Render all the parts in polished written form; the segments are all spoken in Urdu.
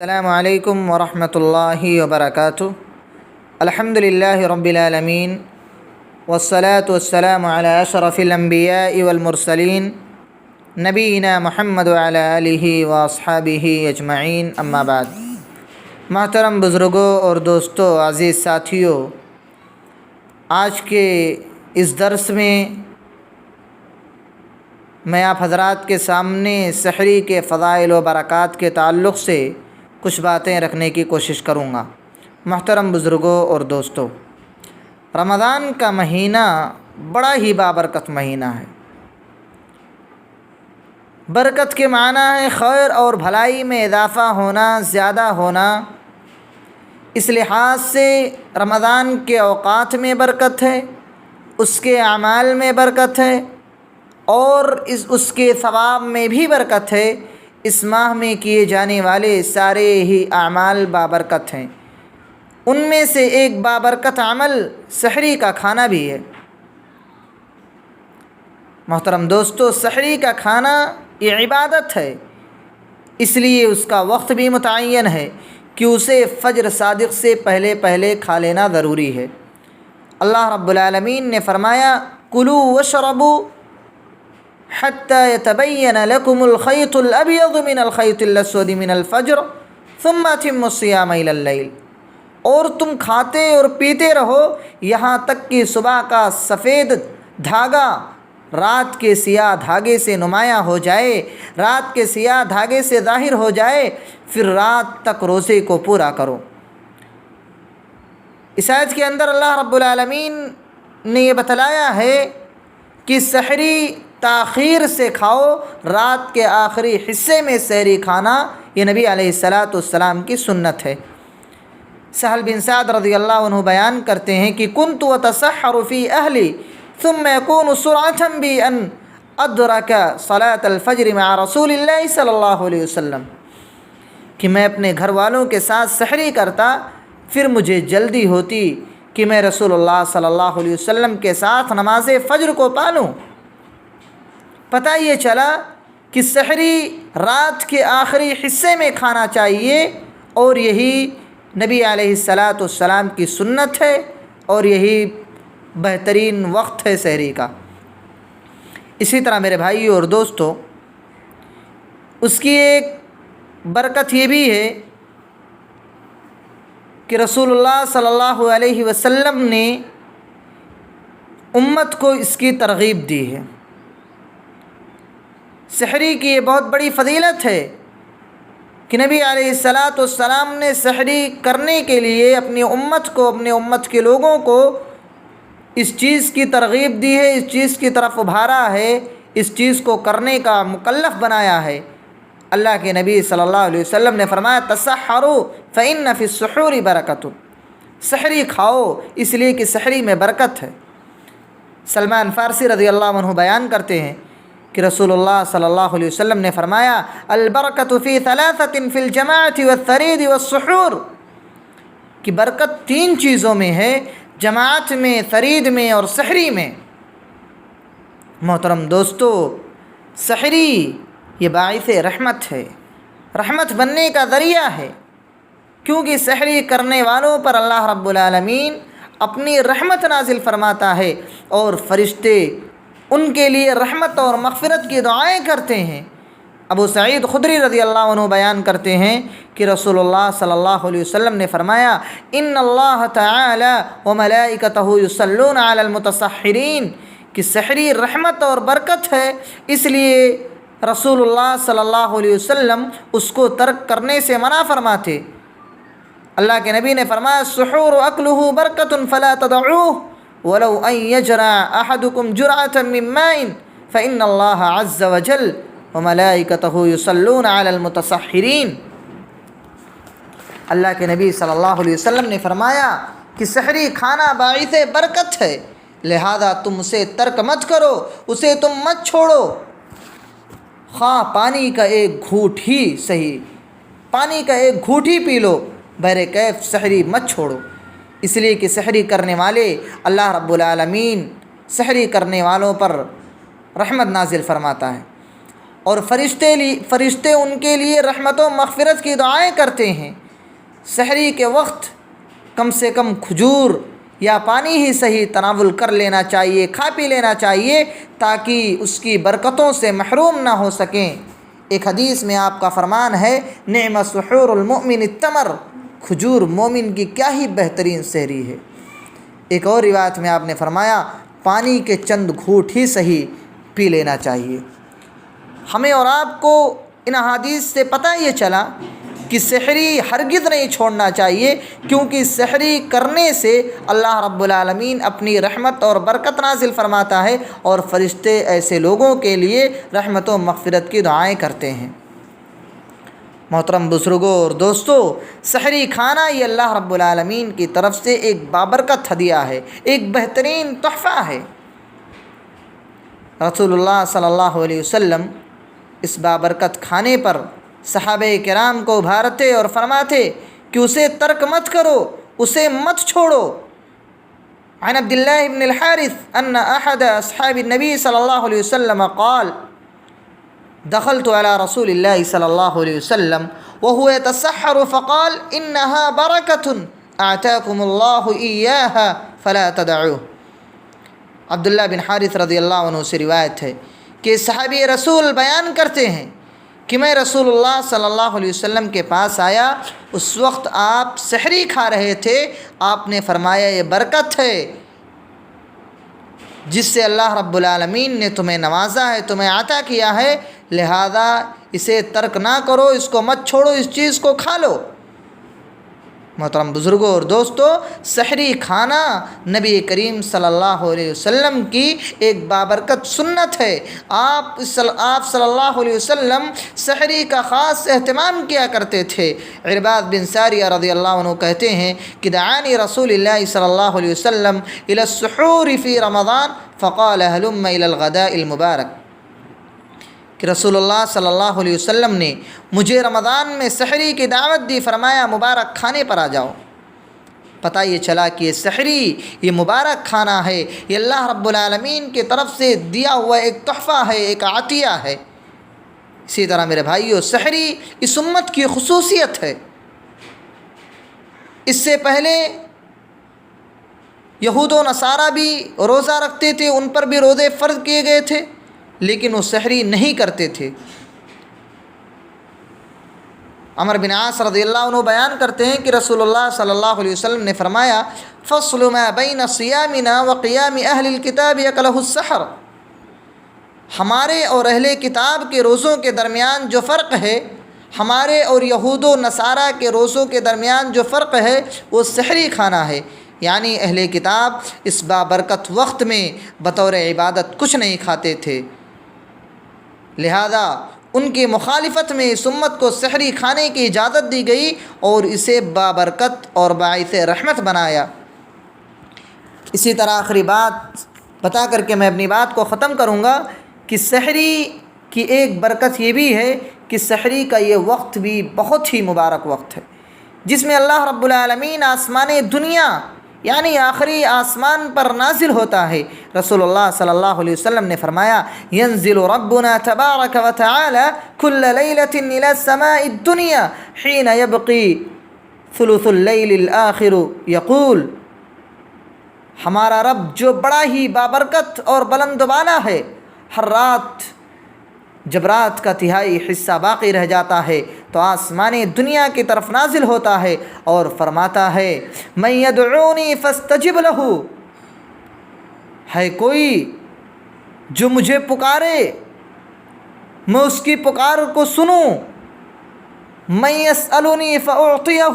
السلام علیکم ورحمۃ اللہ وبرکاتہ۔ الحمد للہ رب العالمین والصلاة والسلام علی اشرف الانبیاء والمرسلین نبینا محمد وعلی آلہ واصحابہ اجمعین، اما بعد۔ محترم بزرگوں اور دوستوں، عزیز ساتھیوں، آج کے اس درس میں آپ حضرات کے سامنے سحری کے فضائل و برکات کے تعلق سے کچھ باتیں رکھنے کی کوشش کروں گا۔ محترم بزرگوں اور دوستوں، رمضان کا مہینہ بڑا ہی بابرکت مہینہ ہے۔ برکت کے معنی ہے خیر اور بھلائی میں اضافہ ہونا، زیادہ ہونا۔ اس لحاظ سے رمضان کے اوقات میں برکت ہے، اس کے اعمال میں برکت ہے، اور اس کے ثواب میں بھی برکت ہے۔ اس ماہ میں کیے جانے والے سارے ہی اعمال بابرکت ہیں۔ ان میں سے ایک بابرکت عمل سحری کا کھانا بھی ہے۔ محترم دوستو، سحری کا کھانا یہ عبادت ہے، اس لیے اس کا وقت بھی متعین ہے کہ اسے فجر صادق سے پہلے کھا لینا ضروری ہے۔ اللہ رب العالمین نے فرمایا، کلوا واشربوا حتی یتبین لکم الخیط الابیض من الخیط الاسود من الفجر ثم اتموا الصیام الی اللیل۔ اور تم کھاتے اور پیتے رہو یہاں تک کہ صبح کا سفید دھاگا رات کے سیاہ دھاگے سے نمایاں ہو جائے، رات کے سیاہ دھاگے سے ظاہر ہو جائے، پھر رات تک روزے کو پورا کرو۔ اس آیت کے اندر اللہ رب العالمین نے یہ بتلایا ہے کہ سحری تاخیر سے کھاؤ، رات کے آخری حصے میں سحری کھانا یہ نبی علیہ السلام کی سنت ہے۔ سہل بن سعد رضی اللہ عنہ بیان کرتے ہیں کہ کنت اتسحر فی اہلی ثم یکون سرعۃ بی ان ادرک صلاۃ الفجر مع رسول اللہ صلی اللہ علیہ وسلم، کہ میں اپنے گھر والوں کے ساتھ سحری کرتا، پھر مجھے جلدی ہوتی کہ میں رسول اللہ صلی اللہ علیہ وسلم کے ساتھ نماز فجر کو پالوں۔ پتہ یہ چلا کہ سحری رات کے آخری حصے میں کھانا چاہیے، اور یہی نبی علیہ السلام کی سنت ہے، اور یہی بہترین وقت ہے سحری کا۔ اسی طرح میرے بھائیوں اور دوستوں، اس کی ایک برکت یہ بھی ہے کہ رسول اللہ صلی اللہ علیہ وسلم نے امت کو اس کی ترغیب دی ہے۔ سحری کی یہ بہت بڑی فضیلت ہے کہ نبی علیہ السلام نے سحری کرنے کے لیے اپنی امت کو، اپنے امت کے لوگوں کو اس چیز کی ترغیب دی ہے، اس چیز کی طرف ابھارا ہے، اس چیز کو کرنے کا مکلف بنایا ہے۔ اللہ کے نبی صلی اللہ علیہ وسلم نے فرمایا، تسحروا فإن فی السحور برکۃ، سحری کھاؤ اس لیے کہ سحری میں برکت ہے۔ سلمان فارسی رضی اللہ عنہ بیان کرتے ہیں کہ رسول اللہ صلی اللہ علیہ وسلم نے فرمایا، البرکۃ فی ثلاثۃ فی الجماعۃ والثرید والسحور، کہ برکت تین چیزوں میں ہے، جماعت میں، ثرید میں اور سحری میں۔ محترم دوستو، سحری یہ باعث رحمت ہے، رحمت بننے کا ذریعہ ہے، کیونکہ سحری کرنے والوں پر اللہ رب العالمین اپنی رحمت نازل فرماتا ہے، اور فرشتے ان کے لیے رحمت اور مغفرت کی دعائیں کرتے ہیں۔ ابو سعید خدری رضی اللہ عنہ بیان کرتے ہیں کہ رسول اللہ صلی اللہ علیہ وسلم نے فرمایا، ان اللہ تعالی وملائکتہ یصلون علی المتسحرین، کہ سحری رحمت اور برکت ہے، اس لیے رسول اللہ صلی اللہ علیہ وسلم اس کو ترک کرنے سے منع فرماتے۔ اللہ کے نبی نے فرمایا، السحور اکلہ برکۃ فلا تدعوہ ولو ان یجرع احدکم جرعۃ من ماء فإن اللہ عز وجل وملائکتہ یصلون علی المتسحرین۔ اللہ کے نبی صلی اللہ علیہ وسلم نے فرمایا کہ سحری کھانا باعث برکت ہے، لہذا تم اسے ترک مت کرو، اسے تم مت چھوڑو، خواہ پانی کا ایک گھونٹ ہی صحیح، پانی کا ایک گھونٹ ہی پی لو، بہرکیف سحری مت چھوڑو۔ اس لیے کہ سحری کرنے والے اللہ رب العالمین سحری کرنے والوں پر رحمت نازل فرماتا ہے۔ اور فرشتے ان کے لیے رحمت و مغفرت کی دعائیں کرتے ہیں۔ سحری کے وقت کم سے کم کھجور یا پانی ہی صحیح تناول کر لینا چاہیے، کھا پی لینا چاہیے، تاکہ اس کی برکتوں سے محروم نہ ہو سکیں۔ ایک حدیث میں آپ کا فرمان ہے، نعم سحور المؤمن التمر، کھجور مومن کی کیا ہی بہترین سحری ہے۔ ایک اور روایت میں آپ نے فرمایا، پانی کے چند گھونٹ ہی صحیح پی لینا چاہیے۔ ہمیں اور آپ کو ان احادیث سے پتہ یہ چلا کہ سحری ہرگز نہیں چھوڑنا چاہیے، کیونکہ سحری کرنے سے اللہ رب العالمین اپنی رحمت اور برکت نازل فرماتا ہے، اور فرشتے ایسے لوگوں کے لیے رحمت و مغفرت کی دعائیں کرتے ہیں۔ محترم بزرگوں اور دوستو، سحری کھانا یہ اللہ رب العالمین کی طرف سے ایک بابرکت ہدیہ ہے، ایک بہترین تحفہ ہے۔ رسول اللہ صلی اللہ علیہ وسلم اس بابرکت کھانے پر صحابہ کرام کو ابھارتے اور فرماتے کہ اسے ترک مت کرو، اسے مت چھوڑو۔ عن عبد الله بن الحارث ان احد اصحاب النبي صلى الله عليه وسلم قال دخلت على رسول الله صلى الله عليه وسلم وهو يتسحر فقال انها بركة اعطاكم الله اياها فلا تدعوه۔ عبداللہ بن حارث رضی اللہ عنہ سے روایت ہے کہ صحابی رسول بیان کرتے ہیں کہ میں رسول اللہ صلی اللہ علیہ وسلم کے پاس آیا، اس وقت آپ سحری کھا رہے تھے۔ آپ نے فرمایا، یہ برکت ہے جس سے اللہ رب العالمین نے تمہیں نوازا ہے، تمہیں عطا کیا ہے، لہذا اسے ترک نہ کرو، اس کو مت چھوڑو، اس چیز کو کھا لو۔ محترم بزرگوں اور دوستو، سحری کھانا نبی کریم صلی اللہ علیہ وسلم کی ایک بابرکت سنت ہے۔ آپ صلی اللہ علیہ وسلم سحری کا خاص اہتمام کیا کرتے تھے۔ عرباض بن ساریہ رضی اللہ عنہ کہتے ہیں کہ دعانی رسول اللہ صلی اللہ علیہ وسلم الی السحور فی رمضان فقال هلم الی الغداء المبارک، کہ رسول اللہ صلی اللہ علیہ وسلم نے مجھے رمضان میں سحری کی دعوت دی، فرمایا مبارک کھانے پر آ جاؤ۔ پتہ یہ چلا کہ یہ سحری، یہ مبارک کھانا ہے، یہ اللہ رب العالمین کی طرف سے دیا ہوا ایک تحفہ ہے، ایک عطیہ ہے۔ اسی طرح میرے بھائیو، سحری اس امت کی خصوصیت ہے۔ اس سے پہلے یہود و نصارہ بھی روزہ رکھتے تھے، ان پر بھی روزے فرض کیے گئے تھے، لیکن وہ سحری نہیں کرتے تھے۔ عمر بن عاص رضی اللہ عنہ بیان کرتے ہیں کہ رسول اللہ صلی اللہ علیہ وسلم نے فرمایا، فصل ما بین صیامنا وقیام اہل الکتاب اکلہ السحر، ہمارے اور اہل کتاب کے روزوں کے درمیان جو فرق ہے، ہمارے اور یہود و نصارہ کے روزوں کے درمیان جو فرق ہے، وہ سحری کھانا ہے۔ یعنی اہل کتاب اس بابرکت وقت میں بطور عبادت کچھ نہیں کھاتے تھے، لہذا ان کی مخالفت میں اس امت کو سحری کھانے کی اجازت دی گئی اور اسے بابرکت اور باعث رحمت بنایا۔ اسی طرح آخری بات بتا کر کے میں اپنی بات کو ختم کروں گا کہ سحری کی ایک برکت یہ بھی ہے کہ سحری کا یہ وقت بھی بہت ہی مبارک وقت ہے، جس میں اللہ رب العالمین آسمان دنیا یعنی آخری آسمان پر نازل ہوتا ہے۔ رسول اللہ صلی اللہ علیہ وسلم نے فرمایا، ينزل ربنا تبارک و تعالی كل ليلة الى السماء الدنيا حين يبقي ثلث الليل الآخر يقول، ہمارا رب جو بڑا ہی بابرکت اور بلند بالا ہے، ہر رات جب رات کا تہائی حصہ باقی رہ جاتا ہے تو آسمان دنیا کی طرف نازل ہوتا ہے اور فرماتا ہے، من یدعونی فاستجب لہ، ہے کوئی جو مجھے پکارے میں اس کی پکار کو سنوں، من یسألنی فاعطیہ،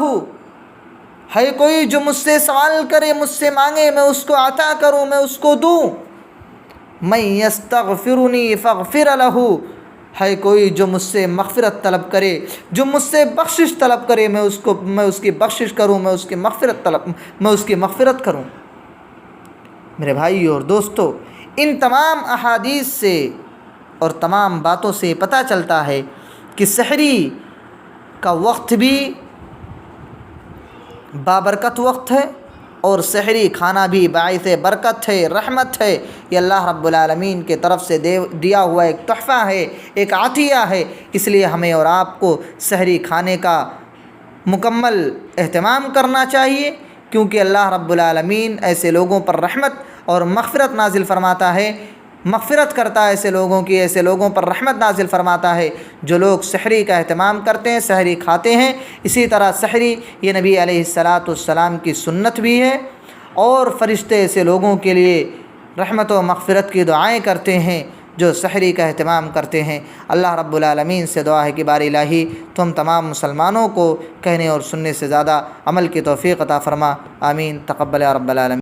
ہے کوئی جو مجھ سے سوال کرے، مجھ سے مانگے، میں اس کو عطا کروں، میں اس کو دوں، من یستغفرنی فاغفر لہ، ہے کوئی جو مجھ سے مغفرت طلب کرے، جو مجھ سے بخشش طلب کرے، میں اس کی بخشش کروں، میں اس کی مغفرت کروں۔ میرے بھائی اور دوستو، ان تمام احادیث سے اور تمام باتوں سے پتہ چلتا ہے کہ سحری کا وقت بھی بابرکت وقت ہے اور سحری کھانا بھی باعث برکت ہے، رحمت ہے۔ یہ اللہ رب العالمین کے طرف سے دیا ہوا ایک تحفہ ہے، ایک عطیہ ہے۔ اس لیے ہمیں اور آپ کو سحری کھانے کا مکمل اہتمام کرنا چاہیے، کیونکہ اللہ رب العالمین ایسے لوگوں پر رحمت اور مغفرت نازل فرماتا ہے، مغفرت کرتا ہے ایسے لوگوں کی، ایسے لوگوں پر رحمت نازل فرماتا ہے جو لوگ سحری کا اہتمام کرتے ہیں، سحری کھاتے ہیں۔ اسی طرح سحری یہ نبی علیہ الصلاۃ والسلام کی سنت بھی ہے، اور فرشتے ایسے لوگوں کے لیے رحمت و مغفرت کی دعائیں کرتے ہیں جو سحری کا اہتمام کرتے ہیں۔ اللہ رب العالمین سے دعا ہے کہ باری الہی تم تمام مسلمانوں کو کہنے اور سننے سے زیادہ عمل کی توفیق عطا فرما، آمین، تقبل یا رب العالمین۔